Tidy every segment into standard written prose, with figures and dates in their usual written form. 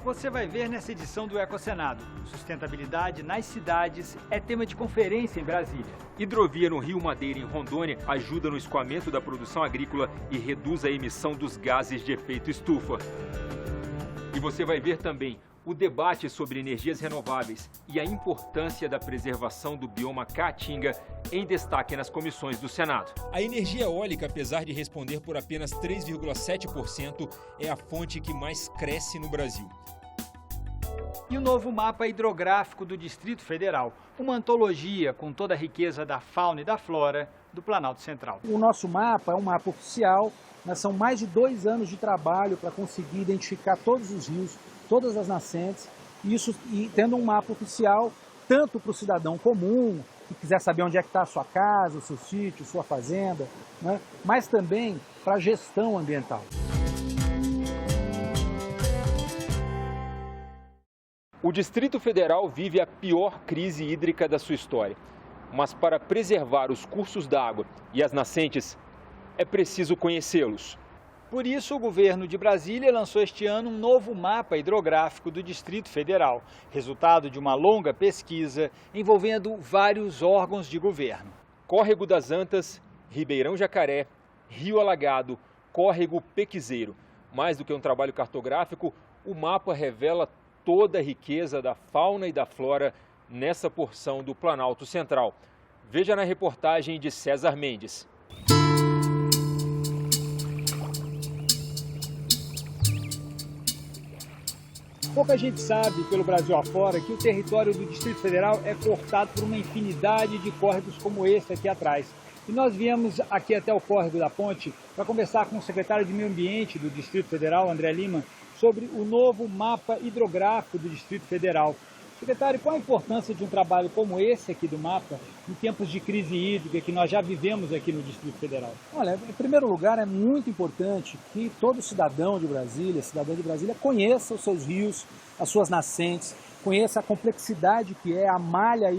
Você vai ver nessa edição do Ecocenado. Sustentabilidade nas cidades é tema de conferência em Brasília. Hidrovia no Rio Madeira, em Rondônia, ajuda no escoamento da produção agrícola e reduz a emissão dos gases de efeito estufa. E você vai ver também o debate sobre energias renováveis e a importância da preservação do bioma caatinga em destaque nas comissões do Senado. A energia eólica, apesar de responder por apenas 3,7%, é a fonte que mais cresce no Brasil. E o novo mapa hidrográfico do Distrito Federal, uma antologia com toda a riqueza da fauna e da flora do Planalto Central. O nosso mapa é um mapa oficial, são mais de 2 anos de trabalho para conseguir identificar todos os rios, todas as nascentes, e tendo um mapa oficial tanto para o cidadão comum, que quiser saber onde é que está a sua casa, o seu sítio, sua fazenda, né? Mas também para a gestão ambiental. O Distrito Federal vive a pior crise hídrica da sua história. Mas para preservar os cursos d'água e as nascentes, é preciso conhecê-los. Por isso, o governo de Brasília lançou este ano um novo mapa hidrográfico do Distrito Federal, resultado de uma longa pesquisa envolvendo vários órgãos de governo. Córrego das Antas, Ribeirão Jacaré, Rio Alagado, Córrego Pequizeiro. Mais do que um trabalho cartográfico, o mapa revela toda a riqueza da fauna e da flora nessa porção do Planalto Central. Veja na reportagem de César Mendes. Pouca gente sabe, pelo Brasil afora, que o território do Distrito Federal é cortado por uma infinidade de córregos como esse aqui atrás. E nós viemos aqui até o córrego da Ponte para conversar com o secretário de Meio Ambiente do Distrito Federal, André Lima, sobre o novo mapa hidrográfico do Distrito Federal. Secretário, qual a importância de um trabalho como esse aqui do mapa em tempos de crise hídrica que nós já vivemos aqui no Distrito Federal? Olha, em primeiro lugar, é muito importante que todo cidadão de Brasília, conheça os seus rios, as suas nascentes, conheça a complexidade que é a malha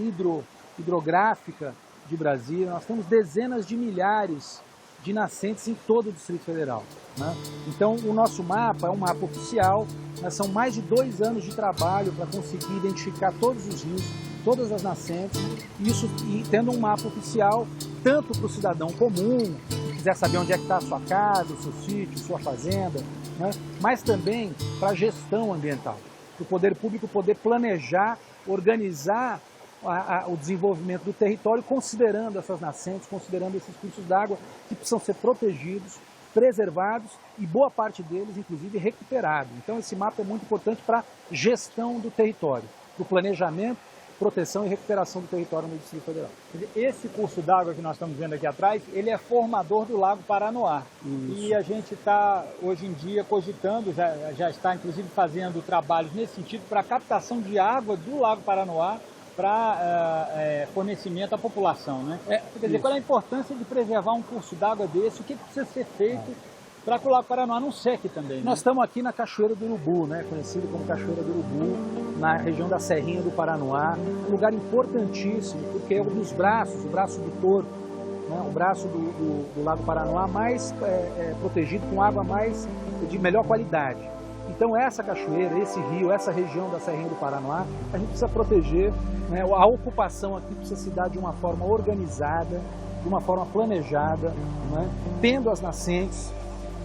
hidrográfica de Brasília. Nós temos dezenas de milhares de nascentes em todo o Distrito Federal, né? Então, o nosso mapa é um mapa oficial, são mais de 2 anos de trabalho para conseguir identificar todos os rios, todas as nascentes, e tendo um mapa oficial tanto para o cidadão comum, que quiser saber onde é que está a sua casa, o seu sítio, sua fazenda, né? Mas também para a gestão ambiental, para o poder público poder planejar, organizar o desenvolvimento do território, considerando essas nascentes, considerando esses cursos d'água que precisam ser protegidos, preservados e boa parte deles, inclusive, recuperado. Então, esse mapa é muito importante para a gestão do território, para o planejamento, proteção e recuperação do território no Distrito Federal. Esse curso d'água que nós estamos vendo aqui atrás, ele é formador do Lago Paranoá. Isso. E a gente está, hoje em dia, cogitando, já está, inclusive, fazendo trabalhos nesse sentido para a captação de água do Lago Paranoá para fornecimento à população, né? Quer dizer, qual é a importância de preservar um curso d'água desse? O que precisa ser feito para que o Lago Paranoá não seque também? Né? Nós estamos aqui na Cachoeira do Urubu, né? Conhecido como Cachoeira do Urubu, na região da Serrinha do Paranoá, um lugar importantíssimo, porque é um dos braços, o braço do Torto, né? O braço do Lago Paranoá mais protegido, com água de melhor qualidade. Então essa cachoeira, esse rio, essa região da Serrinha do Paranoá, a gente precisa proteger, né? A ocupação aqui precisa se dar de uma forma organizada, de uma forma planejada, né? Tendo as nascentes,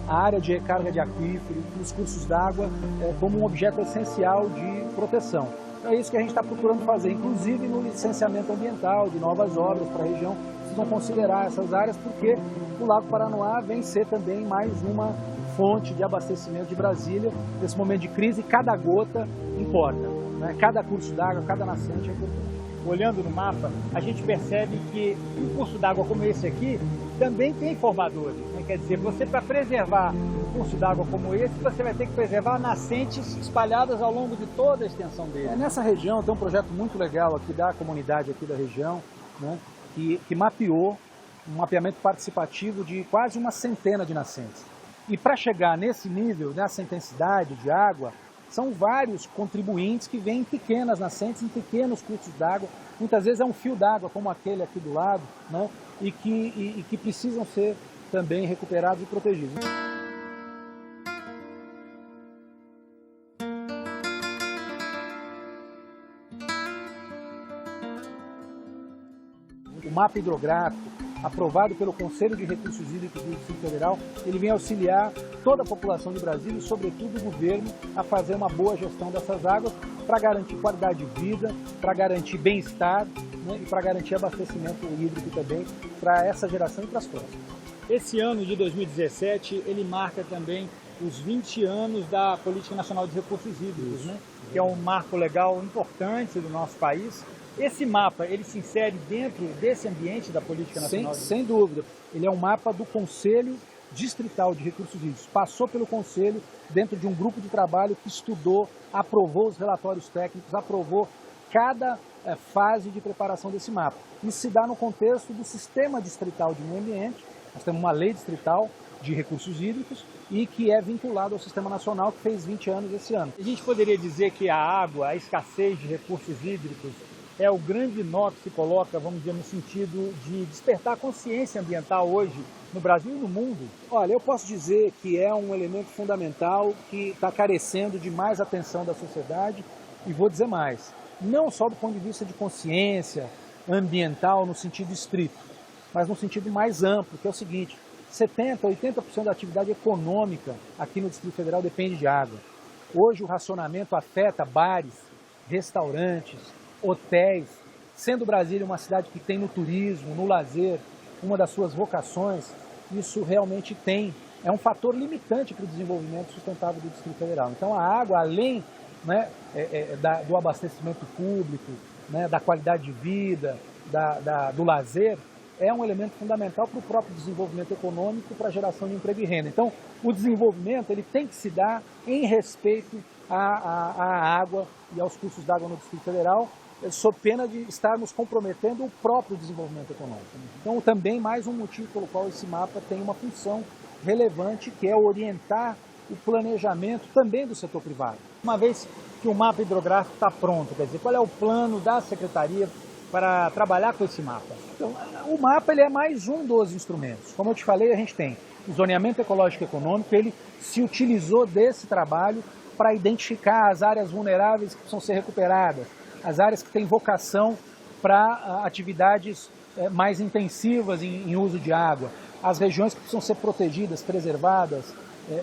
a área de recarga de aquífero, os cursos d'água como um objeto essencial de proteção. Então é isso que a gente está procurando fazer, inclusive no licenciamento ambiental de novas obras para a região, precisam considerar essas áreas, porque o Lago Paranoá vem ser também mais uma fonte de abastecimento de Brasília. Nesse momento de crise, cada gota importa, né? Cada curso d'água, cada nascente é importante. Olhando no mapa, a gente percebe que um curso d'água como esse aqui também tem formadores, né? Quer dizer, você, para preservar um curso d'água como esse, você vai ter que preservar nascentes espalhadas ao longo de toda a extensão dele. Nessa região tem um projeto muito legal aqui da comunidade aqui da região, né? que mapeou um mapeamento participativo de quase uma centena de nascentes. E para chegar nesse nível, nessa intensidade de água, são vários contribuintes que vêm em pequenas nascentes, em pequenos cursos d'água. Muitas vezes é um fio d'água, como aquele aqui do lado, né? e que precisam ser também recuperados e protegidos. O mapa hidrográfico, aprovado pelo Conselho de Recursos Hídricos do Distrito Federal, ele vem auxiliar toda a população de Brasília e, sobretudo, o governo a fazer uma boa gestão dessas águas para garantir qualidade de vida, para garantir bem-estar, né, e para garantir abastecimento hídrico também para essa geração e para as próximas. Esse ano de 2017, ele marca também os 20 anos da Política Nacional de Recursos Hídricos, né, que é um marco legal importante do nosso país. Esse mapa, ele se insere dentro desse ambiente da Política Nacional? Sem dúvida. Ele é um mapa do Conselho Distrital de Recursos Hídricos. Passou pelo Conselho dentro de um grupo de trabalho que estudou, aprovou os relatórios técnicos, aprovou cada fase de preparação desse mapa. Isso se dá no contexto do Sistema Distrital de Meio Ambiente. Nós temos uma lei distrital de recursos hídricos e que é vinculado ao Sistema Nacional, que fez 20 anos esse ano. A gente poderia dizer que a água, a escassez de recursos hídricos, é o grande nó que se coloca, vamos dizer, no sentido de despertar consciência ambiental hoje no Brasil e no mundo? Olha, eu posso dizer que é um elemento fundamental que está carecendo de mais atenção da sociedade e vou dizer mais, não só do ponto de vista de consciência ambiental no sentido estrito, mas no sentido mais amplo, que é o seguinte: 70%, 80% da atividade econômica aqui no Distrito Federal depende de água. Hoje o racionamento afeta bares, restaurantes, hotéis, sendo Brasília uma cidade que tem no turismo, no lazer, uma das suas vocações, isso realmente é um fator limitante para o desenvolvimento sustentável do Distrito Federal. Então a água, além, né, do abastecimento público, né, da qualidade de vida, do lazer, é um elemento fundamental para o próprio desenvolvimento econômico, para a geração de emprego e renda. Então o desenvolvimento ele tem que se dar em respeito à água e aos cursos d'água no Distrito Federal, sob pena de estarmos comprometendo o próprio desenvolvimento econômico. Então, também mais um motivo pelo qual esse mapa tem uma função relevante, que é orientar o planejamento também do setor privado. Uma vez que o mapa hidrográfico está pronto, quer dizer, qual é o plano da Secretaria para trabalhar com esse mapa? Então, o mapa ele é mais um dos instrumentos. Como eu te falei, a gente tem o zoneamento ecológico e econômico, ele se utilizou desse trabalho para identificar as áreas vulneráveis que precisam ser recuperadas, as áreas que têm vocação para atividades mais intensivas em uso de água, as regiões que precisam ser protegidas, preservadas,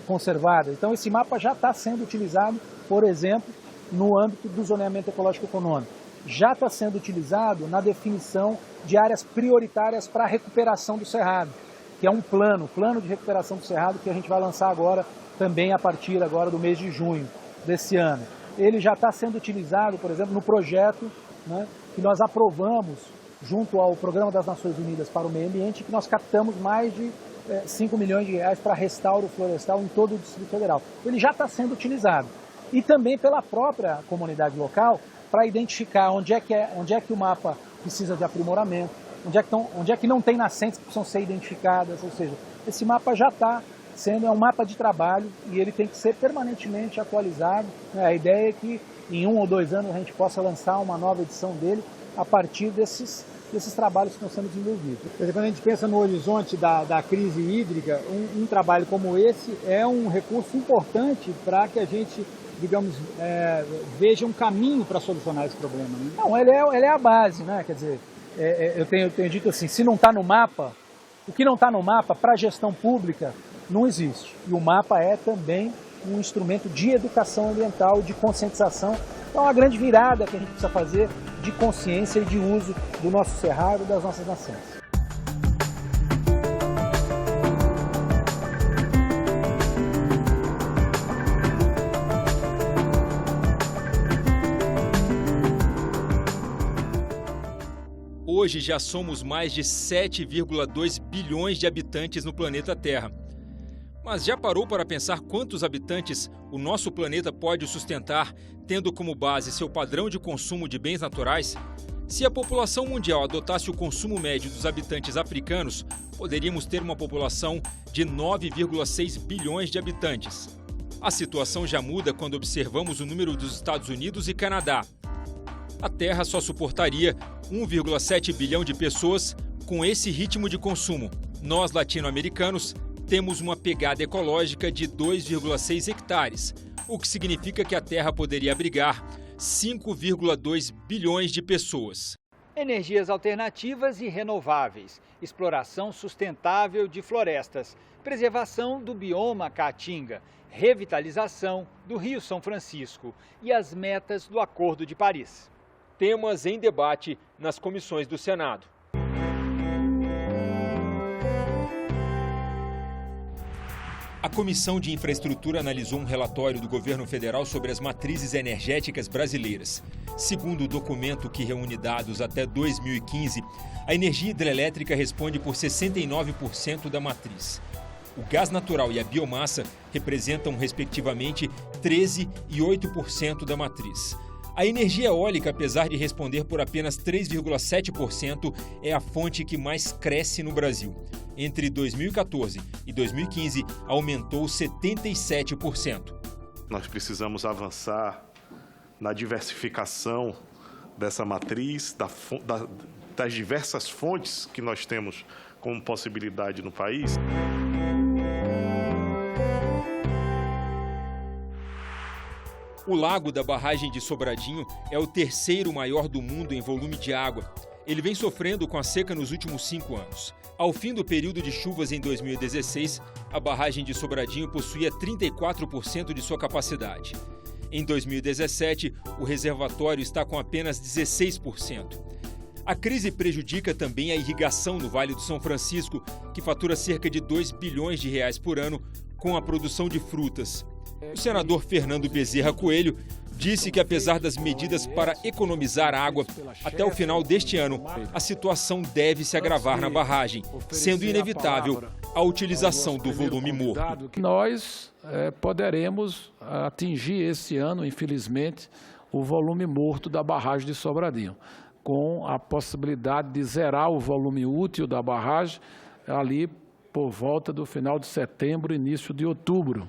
conservadas. Então esse mapa já está sendo utilizado, por exemplo, no âmbito do zoneamento ecológico econômico. Já está sendo utilizado na definição de áreas prioritárias para a recuperação do cerrado, que é um plano de recuperação do cerrado que a gente vai lançar agora, também a partir agora do mês de junho desse ano. Ele já está sendo utilizado, por exemplo, no projeto, né, que nós aprovamos junto ao Programa das Nações Unidas para o Meio Ambiente, que nós captamos mais de 5 milhões de reais para restauro florestal em todo o Distrito Federal. Ele já está sendo utilizado. E também pela própria comunidade local, para identificar onde é que o mapa precisa de aprimoramento, onde é que não tem nascentes que precisam ser identificadas, ou seja, esse mapa já está é um mapa de trabalho e ele tem que ser permanentemente atualizado. A ideia é que em 1 ou 2 anos a gente possa lançar uma nova edição dele a partir desses trabalhos que estão sendo desenvolvidos. Quando a gente pensa no horizonte da crise hídrica, um trabalho como esse é um recurso importante para que a gente, digamos, veja um caminho para solucionar esse problema. Né? Não, ele é a base, né? Quer dizer, eu tenho dito assim, se não está no mapa, o que não está no mapa para a gestão pública não existe. E o mapa é também um instrumento de educação ambiental, de conscientização. Então, é uma grande virada que a gente precisa fazer de consciência e de uso do nosso cerrado e das nossas nascentes. Hoje já somos mais de 7,2 bilhões de habitantes no planeta Terra. Mas já parou para pensar quantos habitantes o nosso planeta pode sustentar, tendo como base seu padrão de consumo de bens naturais? Se a população mundial adotasse o consumo médio dos habitantes africanos, poderíamos ter uma população de 9,6 bilhões de habitantes. A situação já muda quando observamos o número dos Estados Unidos e Canadá. A Terra só suportaria 1,7 bilhão de pessoas com esse ritmo de consumo. Nós, latino-americanos, temos uma pegada ecológica de 2,6 hectares, o que significa que a Terra poderia abrigar 5,2 bilhões de pessoas. Energias alternativas e renováveis, exploração sustentável de florestas, preservação do bioma Caatinga, revitalização do Rio São Francisco e as metas do Acordo de Paris. Temas em debate nas comissões do Senado. A Comissão de Infraestrutura analisou um relatório do governo federal sobre as matrizes energéticas brasileiras. Segundo o documento, que reúne dados até 2015, a energia hidrelétrica responde por 69% da matriz. O gás natural e a biomassa representam, respectivamente, 13% e 8% da matriz. A energia eólica, apesar de responder por apenas 3,7%, é a fonte que mais cresce no Brasil. Entre 2014 e 2015, aumentou 77%. Nós precisamos avançar na diversificação dessa matriz, das diversas fontes que nós temos como possibilidade no país. O lago da barragem de Sobradinho é o terceiro maior do mundo em volume de água. Ele vem sofrendo com a seca nos últimos 5 anos. Ao fim do período de chuvas em 2016, a barragem de Sobradinho possuía 34% de sua capacidade. Em 2017, o reservatório está com apenas 16%. A crise prejudica também a irrigação no Vale do São Francisco, que fatura cerca de 2 bilhões de reais por ano com a produção de frutas. O senador Fernando Bezerra Coelho disse que, apesar das medidas para economizar água, até o final deste ano, a situação deve se agravar na barragem, sendo inevitável a utilização do volume morto. Nós poderemos atingir esse ano, infelizmente, o volume morto da barragem de Sobradinho, com a possibilidade de zerar o volume útil da barragem ali por volta do final de setembro, início de outubro.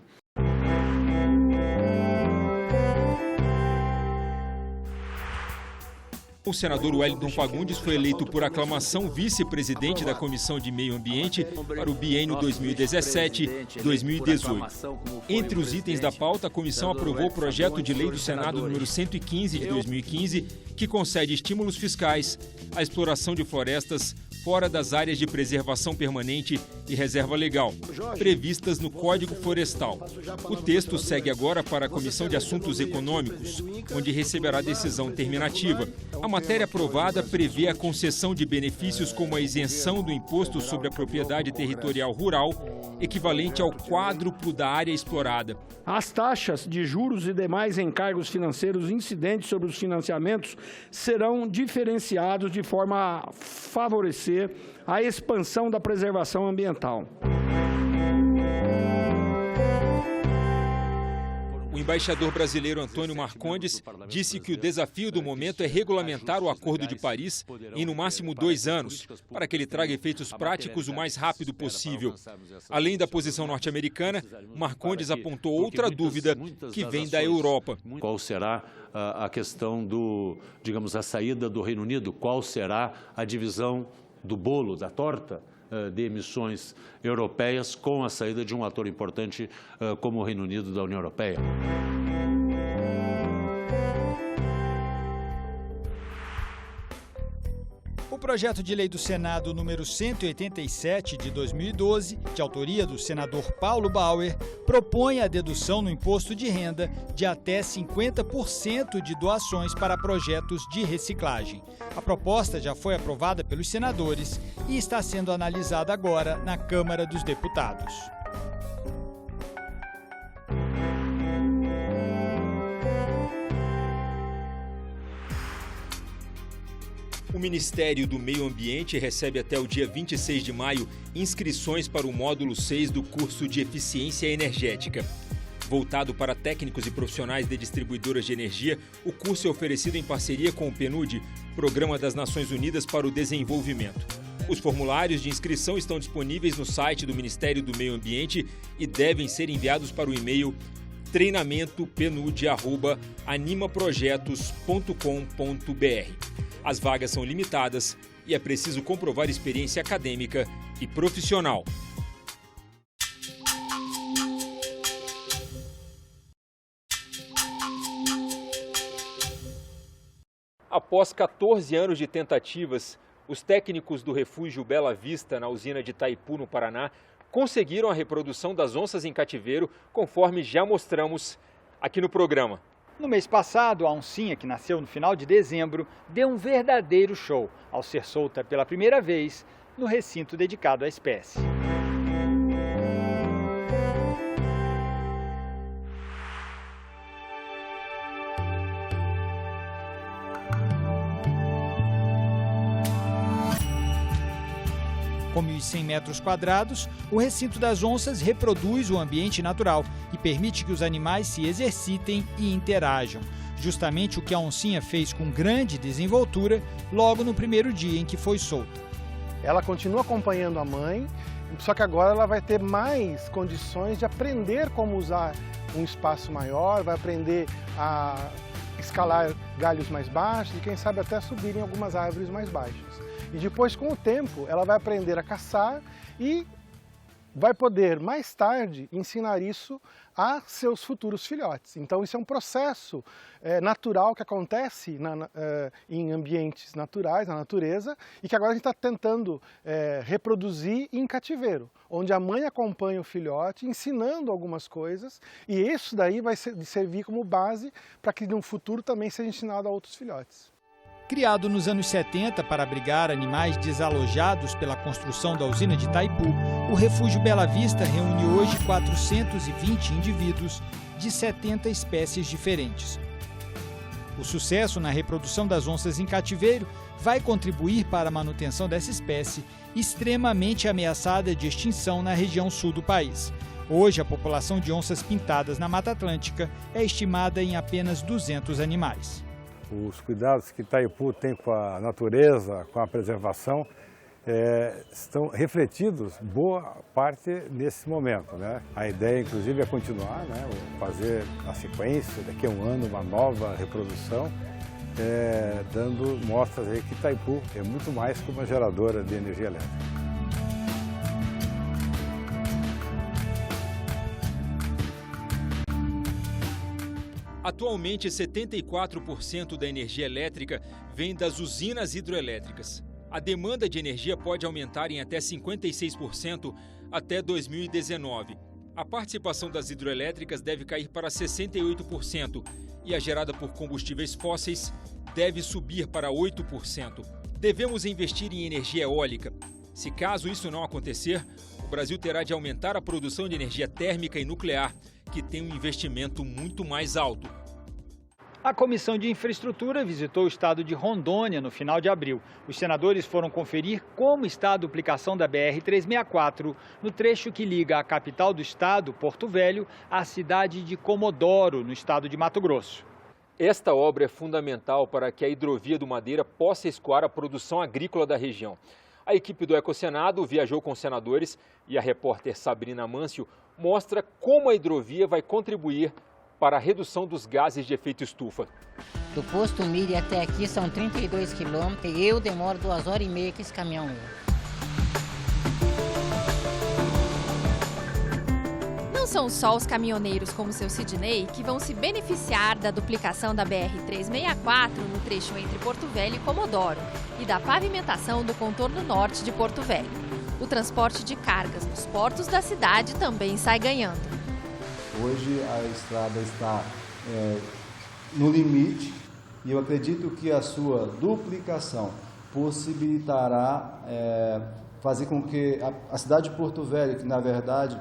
O senador Wellington Fagundes foi eleito por aclamação vice-presidente da Comissão de Meio Ambiente para o biênio 2017-2018. Entre os itens da pauta, a comissão aprovou o projeto de lei do Senado número 115 de 2015, que concede estímulos fiscais à exploração de florestas fora das áreas de preservação permanente e reserva legal, previstas no Código Florestal. O texto segue agora para a Comissão de Assuntos Econômicos, onde receberá decisão terminativa. A matéria aprovada prevê a concessão de benefícios como a isenção do imposto sobre a propriedade territorial rural, equivalente ao quádruplo da área explorada. As taxas de juros e demais encargos financeiros incidentes sobre os financiamentos serão diferenciados de forma a favorecer a expansão da preservação ambiental. O embaixador brasileiro Antônio Marcondes disse que o desafio do momento é regulamentar o Acordo de Paris em no máximo 2 anos, para que ele traga efeitos práticos o mais rápido possível. Além da posição norte-americana, Marcondes apontou outra dúvida que vem da Europa. Qual será a questão a saída do Reino Unido? Qual será a divisão do bolo, da torta de emissões europeias com a saída de um ator importante como o Reino Unido da União Europeia? O projeto de lei do Senado número 187 de 2012, de autoria do senador Paulo Bauer, propõe a dedução no imposto de renda de até 50% de doações para projetos de reciclagem. A proposta já foi aprovada pelos senadores e está sendo analisada agora na Câmara dos Deputados. O Ministério do Meio Ambiente recebe até o dia 26 de maio inscrições para o módulo 6 do curso de Eficiência Energética. Voltado para técnicos e profissionais de distribuidoras de energia, o curso é oferecido em parceria com o PNUD, Programa das Nações Unidas para o Desenvolvimento. Os formulários de inscrição estão disponíveis no site do Ministério do Meio Ambiente e devem ser enviados para o e-mail treinamentopenud@animaprojetos.com.br. As vagas são limitadas e é preciso comprovar experiência acadêmica e profissional. Após 14 anos de tentativas, os técnicos do refúgio Bela Vista, na usina de Itaipu, no Paraná, conseguiram a reprodução das onças em cativeiro, conforme já mostramos aqui no programa. No mês passado, a oncinha, que nasceu no final de dezembro, deu um verdadeiro show ao ser solta pela primeira vez no recinto dedicado à espécie. Com 1.100 metros quadrados, o recinto das onças reproduz o ambiente natural e permite que os animais se exercitem e interajam. Justamente o que a oncinha fez com grande desenvoltura logo no primeiro dia em que foi solta. Ela continua acompanhando a mãe, só que agora ela vai ter mais condições de aprender como usar um espaço maior, vai aprender a escalar galhos mais baixos e quem sabe até subir em algumas árvores mais baixas. E depois, com o tempo, ela vai aprender a caçar e vai poder, mais tarde, ensinar isso a seus futuros filhotes. Então, isso é um processo natural que acontece em ambientes naturais, na natureza, e que agora a gente está tentando reproduzir em cativeiro, onde a mãe acompanha o filhote, ensinando algumas coisas, e isso daí vai servir como base para que no futuro também seja ensinado a outros filhotes. Criado nos anos 70 para abrigar animais desalojados pela construção da usina de Itaipu, o Refúgio Bela Vista reúne hoje 420 indivíduos de 70 espécies diferentes. O sucesso na reprodução das onças em cativeiro vai contribuir para a manutenção dessa espécie extremamente ameaçada de extinção na região sul do país. Hoje, a população de onças pintadas na Mata Atlântica é estimada em apenas 200 animais. Os cuidados que Itaipu tem com a natureza, com a preservação, estão refletidos boa parte nesse momento, né? A ideia, inclusive, é continuar, né? Fazer a sequência, daqui a um ano, uma nova reprodução, dando mostras aí que Itaipu é muito mais que uma geradora de energia elétrica. Atualmente, 74% da energia elétrica vem das usinas hidroelétricas. A demanda de energia pode aumentar em até 56% até 2019. A participação das hidroelétricas deve cair para 68% e a gerada por combustíveis fósseis deve subir para 8%. Devemos investir em energia eólica. Se caso isso não acontecer, o Brasil terá de aumentar a produção de energia térmica e nuclear, que tem um investimento muito mais alto. A Comissão de Infraestrutura visitou o estado de Rondônia no final de abril. Os senadores foram conferir como está a duplicação da BR-364 no trecho que liga a capital do estado, Porto Velho, à cidade de Comodoro, no estado de Mato Grosso. Esta obra é fundamental para que a hidrovia do Madeira possa escoar a produção agrícola da região. A equipe do Ecosenado viajou com os senadores e a repórter Sabrina Mâncio mostra como a hidrovia vai contribuir para a redução dos gases de efeito estufa. Do posto Miri até aqui são 32 quilômetros e eu demoro 2 horas e meia com esse caminhão. Não são só os caminhoneiros como o seu Sidney que vão se beneficiar da duplicação da BR-364 no trecho entre Porto Velho e Comodoro e da pavimentação do contorno norte de Porto Velho. O transporte de cargas nos portos da cidade também sai ganhando. Hoje a estrada está no limite e eu acredito que a sua duplicação possibilitará fazer com que a cidade de Porto Velho, que na verdade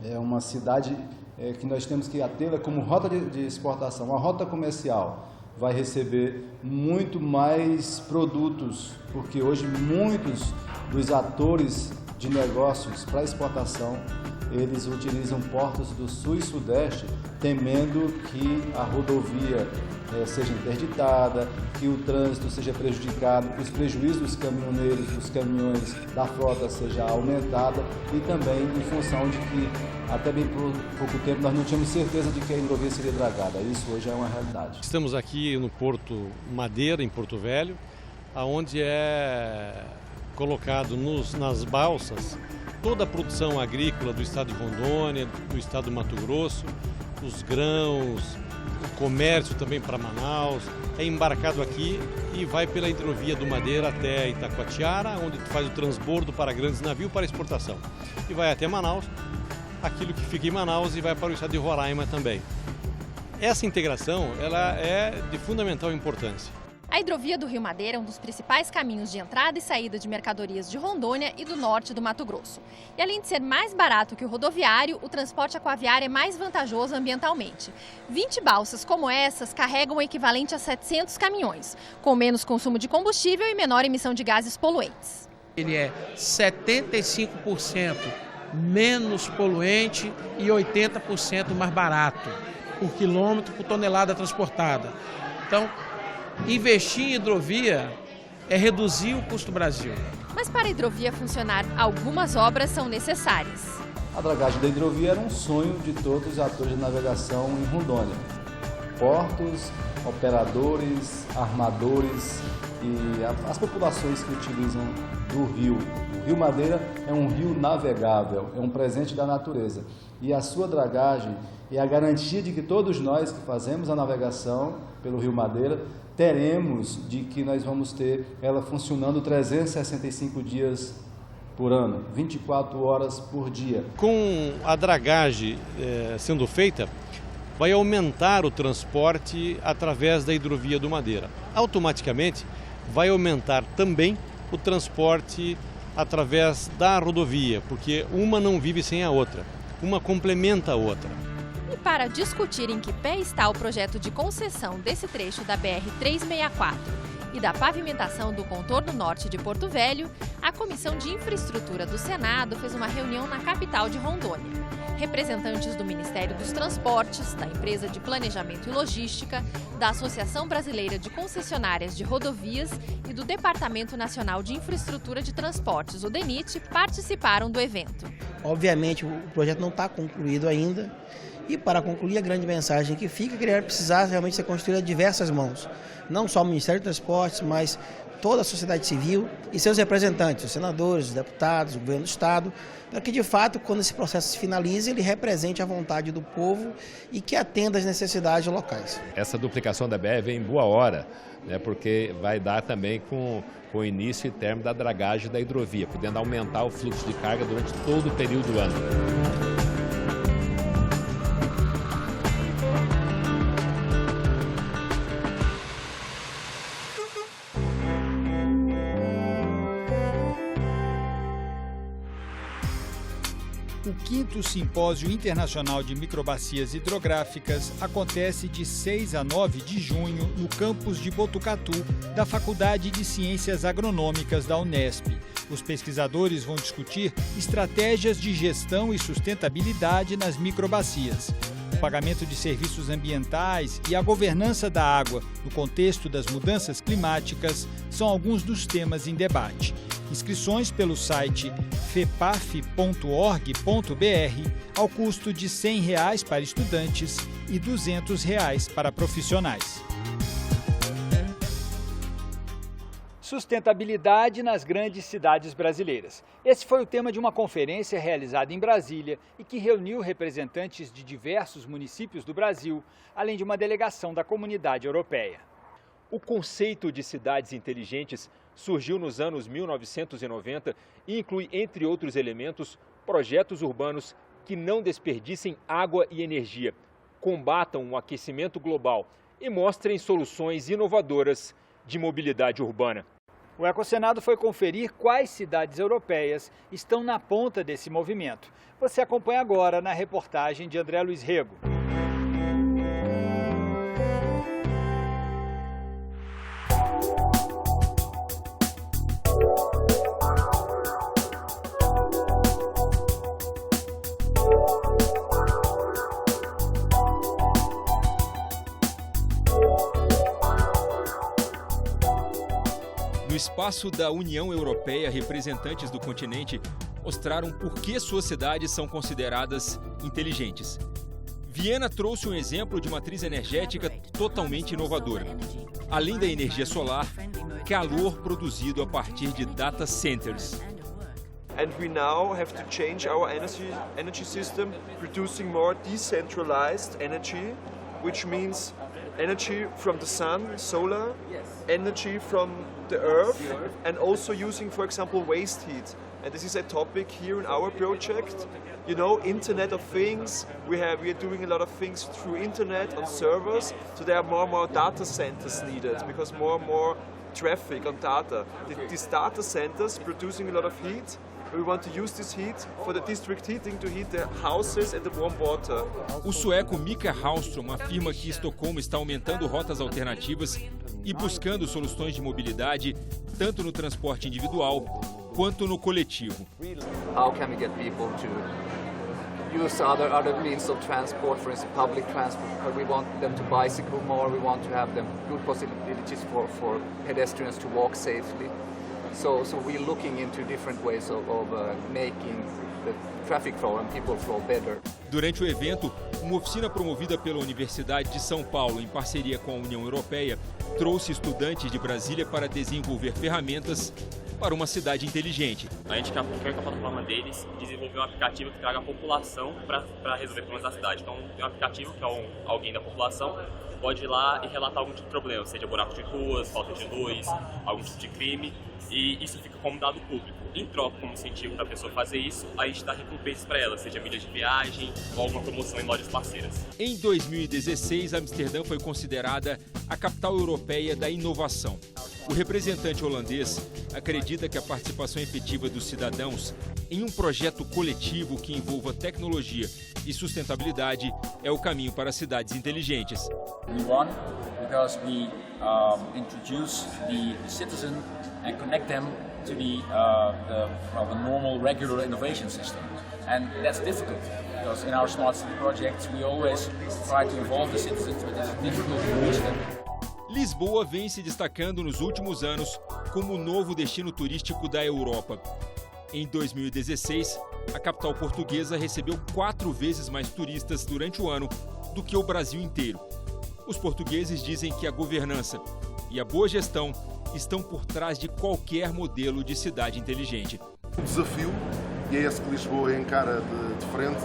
é uma cidade que nós temos que atê-la como rota de exportação, uma rota comercial, vai receber muito mais produtos, porque hoje muitos dos atores de negócios para exportação, eles utilizam portos do sul e sudeste, temendo que a rodovia seja interditada, que o trânsito seja prejudicado, que os prejuízos dos caminhoneiros, dos caminhões da frota seja aumentada e também em função de que até bem pouco tempo nós não tínhamos certeza de que a hidrovia seria dragada. Isso hoje é uma realidade. Estamos aqui no Porto Madeira, em Porto Velho, onde é colocado nas balsas toda a produção agrícola do estado de Rondônia, do estado do Mato Grosso, os grãos, o comércio também para Manaus, é embarcado aqui e vai pela hidrovia do Madeira até Itacoatiara, onde faz o transbordo para grandes navios para exportação. E vai até Manaus, aquilo que fica em Manaus e vai para o estado de Roraima também. Essa integração ela é de fundamental importância. A hidrovia do Rio Madeira é um dos principais caminhos de entrada e saída de mercadorias de Rondônia e do norte do Mato Grosso. E além de ser mais barato que o rodoviário, o transporte aquaviário é mais vantajoso ambientalmente. 20 balsas como essas carregam o equivalente a 700 caminhões, com menos consumo de combustível e menor emissão de gases poluentes. Ele é 75% menos poluente e 80% mais barato por quilômetro, por tonelada transportada. Então, investir em hidrovia é reduzir o custo do Brasil. Mas para a hidrovia funcionar, algumas obras são necessárias. A dragagem da hidrovia era um sonho de todos os atores de navegação em Rondônia. Portos, operadores, armadores e as populações que utilizam do rio. O Rio Madeira é um rio navegável, é um presente da natureza. E a sua dragagem é a garantia de que todos nós que fazemos a navegação pelo Rio Madeira teremos de que nós vamos ter ela funcionando 365 dias por ano, 24 horas por dia. Com a dragagem sendo feita, vai aumentar o transporte através da hidrovia do Madeira. Automaticamente, vai aumentar também o transporte através da rodovia, porque uma não vive sem a outra, uma complementa a outra. E para discutir em que pé está o projeto de concessão desse trecho da BR-364 e da pavimentação do contorno norte de Porto Velho, a Comissão de Infraestrutura do Senado fez uma reunião na capital de Rondônia. Representantes do Ministério dos Transportes, da Empresa de Planejamento e Logística, da Associação Brasileira de Concessionárias de Rodovias e do Departamento Nacional de Infraestrutura de Transportes, o DENIT, participaram do evento. Obviamente, o projeto não está concluído ainda. E para concluir, a grande mensagem que fica é que ele vai precisar realmente ser construído a diversas mãos. Não só o Ministério dos Transportes, mas toda a sociedade civil e seus representantes, os senadores, os deputados, o governo do Estado, para que, de fato, quando esse processo se finalize, ele represente a vontade do povo e que atenda às necessidades locais. Essa duplicação da BR vem em boa hora, né, porque vai dar também com o início e término da dragagem da hidrovia, podendo aumentar o fluxo de carga durante todo o período do ano. O 5º Simpósio Internacional de Microbacias Hidrográficas acontece de 6 a 9 de junho no campus de Botucatu, da Faculdade de Ciências Agronômicas da Unesp. Os pesquisadores vão discutir estratégias de gestão e sustentabilidade nas microbacias. O pagamento de serviços ambientais e a governança da água no contexto das mudanças climáticas são alguns dos temas em debate. Inscrições pelo site fepaf.org.br ao custo de R$ 100 para estudantes e R$ 200 para profissionais. Sustentabilidade nas grandes cidades brasileiras. Esse foi o tema de uma conferência realizada em Brasília e que reuniu representantes de diversos municípios do Brasil, além de uma delegação da Comunidade Europeia. O conceito de cidades inteligentes surgiu nos anos 1990 e inclui, entre outros elementos, projetos urbanos que não desperdicem água e energia, combatam o aquecimento global e mostrem soluções inovadoras de mobilidade urbana. O Ecosenado foi conferir quais cidades europeias estão na ponta desse movimento. Você acompanha agora na reportagem de André Luiz Rego. No espaço da União Europeia, representantes do continente mostraram por que suas cidades são consideradas inteligentes. Viena trouxe um exemplo de matriz energética totalmente inovadora. Além da energia solar, calor produzido a partir de data centers. And we now have to change our energy system, producing more decentralized energy which means energy from the sun, solar, energy from the earth, and also using, for example, waste heat. And this is a topic here in our project. You know, Internet of Things, we are doing a lot of things through Internet on servers, so there are more and more data centers needed because more and more traffic on data. These data centers producing a lot of heat. We want to use this heat for the district heating to heat the houses and the warm water. O sueco Mika Hallström afirma que Estocolmo está aumentando rotas alternativas e buscando soluções de mobilidade, tanto no transporte individual quanto no coletivo. How can we get people to use other means of transport, for instance, public transport? We want them to bicycle more. We want to have them good possibilities for pedestrians to walk safely. So we're looking into different ways of making the traffic flow and people flow better. Durante o evento, uma oficina promovida pela Universidade de São Paulo, em parceria com a União Europeia, trouxe estudantes de Brasília para desenvolver ferramentas para uma cidade inteligente. A gente quer, com a plataforma deles, desenvolver um aplicativo que traga a população para resolver problemas da cidade. Então, tem um aplicativo que é alguém da população pode ir lá e relatar algum tipo de problema, seja buraco de ruas, falta de luz, algum tipo de crime, e isso fica como dado público. Em troca, como incentivo para a pessoa fazer isso, a gente dá recompensas para ela, seja milhas de viagem ou alguma promoção em lojas parceiras. Em 2016, Amsterdã foi considerada a capital europeia da inovação. O representante holandês acredita que a participação efetiva dos cidadãos em um projeto coletivo que envolva tecnologia e sustentabilidade é o caminho para cidades inteligentes. We won because we introduce the citizen and connect them to the normal, regular innovation system. And that's difficult because in our smart city projects we always try to involve the citizens, but it's difficult to reach them. Lisboa vem se destacando nos últimos anos como o novo destino turístico da Europa. Em 2016, a capital portuguesa recebeu 4 vezes mais turistas durante o ano do que o Brasil inteiro. Os portugueses dizem que a governança e a boa gestão estão por trás de qualquer modelo de cidade inteligente. O desafio, e é esse que Lisboa encara de frente,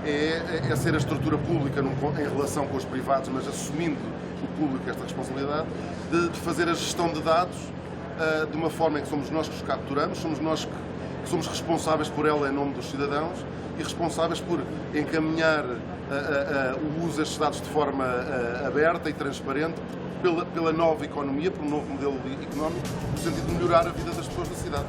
é ser a estrutura pública em relação com os privados, mas assumindo o público esta responsabilidade de fazer a gestão de dados de uma forma em que somos nós que os capturamos, somos nós que somos responsáveis por ela em nome dos cidadãos e responsáveis por encaminhar o uso destes dados de forma aberta e transparente pela nova economia, pelo novo modelo económico, no sentido de melhorar a vida das pessoas da cidade.